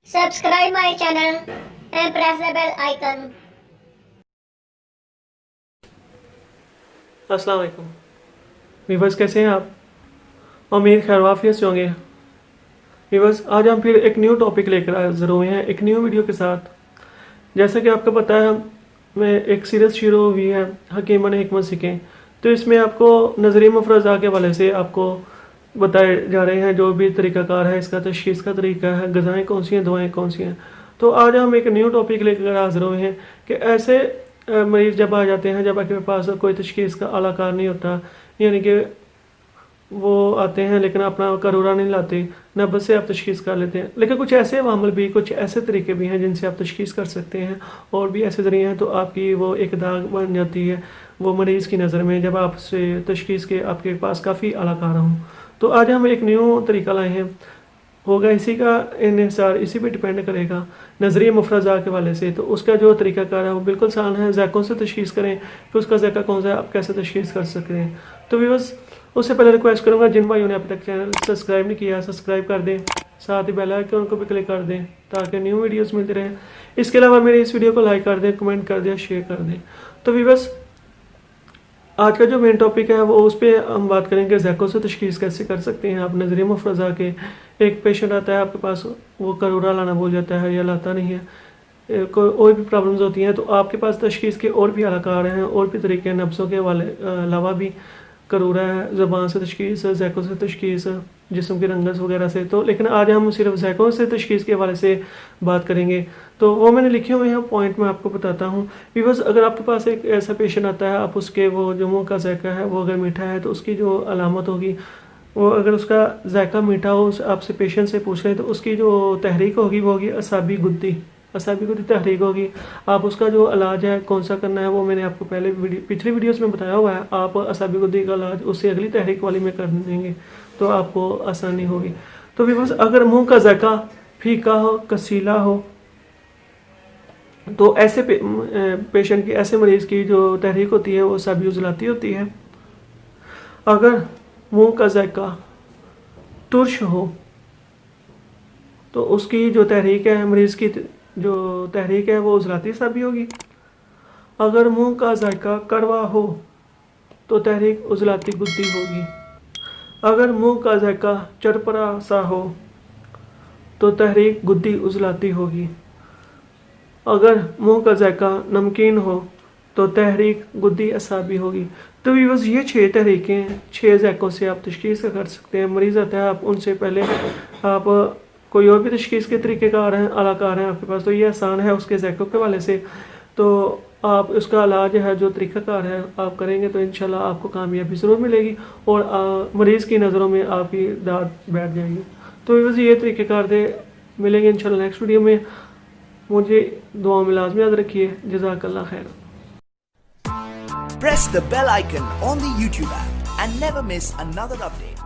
Subscribe my channel and press the bell icon. अस्सलाम वालेकुम viewers, कैसे हैं आप? उम्मीद खैर वाफियत से होंगे। वीवर्स, आज हम फिर एक न्यू टॉपिक लेकर हाजिर हुए हैं एक न्यू वीडियो के साथ। जैसा कि आपको पता है, मैं एक सीरीज शुरू हुई है हकीमन हिकमत सीखें। तो इसमें आपको नज़रिया मुफरज़ा के हवाले से आपको बताए जा रहे हैं जो भी तरीक़ाकार है, इसका तशख़ीस का तरीका है, ग़िज़ाएँ कौन सी हैं, दवाएँ कौन सी हैं। तो आज हम एक न्यू टॉपिक लेकर हाजिर हुए हैं कि ऐसे मरीज़ जब आ जाते हैं जब आपके पास कोई तशख़ीस का आलाकार नहीं होता, यानी कि वो आते हैं लेकिन अपना करूरा नहीं लाते, नब्ज़ से आप तशख़ीस कर लेते हैं। लेकिन कुछ ऐसे अवामल भी, कुछ ऐसे तरीके भी हैं जिनसे आप तशख़ीस कर सकते हैं, और भी ऐसे ज़रिए हैं। तो आपकी वो एक दाग बन जाती है वो मरीज़ की नज़र में जब आपसे तशख़ीस के आपके पास काफ़ी आलाकार हों। तो आज हम एक न्यू तरीका लाए हैं, होगा इसी का इन्हिसार इसी पे डिपेंड करेगा नज़रिया मुफरज़ा के वाले से। तो उसका जो तरीकाकार है वो बिल्कुल आसान है। ज़ैकों से तशख़ीस करें कि उसका ज़ैका कौन सा है, आप कैसे तशख़ीस कर सकते हैं। तो व्यूअर्स, उससे पहले रिक्वेस्ट करूँगा जिन भाइयों ने अभी तक चैनल सब्सक्राइब नहीं किया, सब्सक्राइब कर दें, साथ ही बेल आइकन को भी क्लिक कर दें ताकि न्यू वीडियोस मिलते रहें। इसके अलावा मेरे इस वीडियो को लाइक कर दें, कमेंट कर दें, शेयर कर दें। तो व्यूअर्स, आज का जो मेन टॉपिक है वो उस पर हम बात करेंगे ज़ैकों से तशख़ीस कैसे कर सकते हैं आप। नज़रिया मुफरज़ा के एक पेशेंट आता है आपके पास, वो करूरा लाना भूल जाता है या लाता नहीं है, कोई और भी प्रॉब्लम्स होती हैं, तो आपके पास तशख़ीस के और भी आलाकार हैं, और भी तरीके हैं। नब्ज़ों के वाले अलावा भी करूरा है, ज़बान से तशख़ीस, ज़ैकों से तशख़ीस, जिस्म की रंगत वगैरह से। तो लेकिन आज हम सिर्फ ज़ैकों से तशख़ीस के हवाले से बात करेंगे। तो वो मैंने लिखे हुए हैं पॉइंट, मैं आपको बताता हूँ। व्यूअर्स, अगर आपके पास एक ऐसा पेशेंट आता है, आप उसके वो जो मुँह का ज़ायका है वो अगर मीठा है तो उसकी जो अलामत होगी, वो अगर उसका ज़ायका मीठा हो, आपसे पेशेंट से पूछ लें तो उसकी जो तहरीक होगी वो होगी असाबी गुद्दी तहरीक होगी। आप उसका जो इलाज है कौन सा करना है वो मैंने आपको पहले पिछली वीडियोस में बताया हुआ है। आप असाबी गुद्दी का इलाज उससे अगली तहरीक वाली में कर देंगे तो आपको आसानी होगी। तो भी बस, अगर मुंह का ज़ायका फीका हो, कसीला हो, तो ऐसे पेशेंट की, ऐसे मरीज़ की जो तहरीक होती है वो असाबी उजलाती होती है। अगर मुंह का ज़ायका तुर्श हो तो उसकी जो तहरीक है, मरीज़ की जो तहरीक है वो उजलाती साबी होगी। अगर मुंह का ज़ायका कड़वा हो तो तहरीक उजलाती गुद्दी होगी। अगर मुंह का ज़ायका चरपरा सा हो तो तहरीक गुद्दी उजलाती होगी। अगर मुंह का ज़ायका नमकीन हो तो तहरीक गुद्दी असाबी होगी। तो भी बस ये 6 तहरीकें, 6 ज़ैकों से आप तशख़ीस कर सकते हैं। मरीज़ आता है, आप उनसे पहले आप कोई और भी तशख़ीस के तरीक़ेकार हैं, आलाकार हैं आपके पास, तो ये आसान है उसके ज़ैकों के वाले से। तो आप उसका इलाज है जो तरीक़ाकार है आप करेंगे तो इंशाल्लाह आपको कामयाबी ज़रूर मिलेगी और मरीज़ की नज़रों में आपकी दाद बैठ जाएगी। तो बस ये तरीक़ेकार थे। मिलेंगे इंशाल्लाह नेक्स्ट वीडियो में। मुझे दुआ में लाज़मी याद रखिए। जज़ाकल्लाह खैर। Press the bell icon on the YouTube app and never miss another update.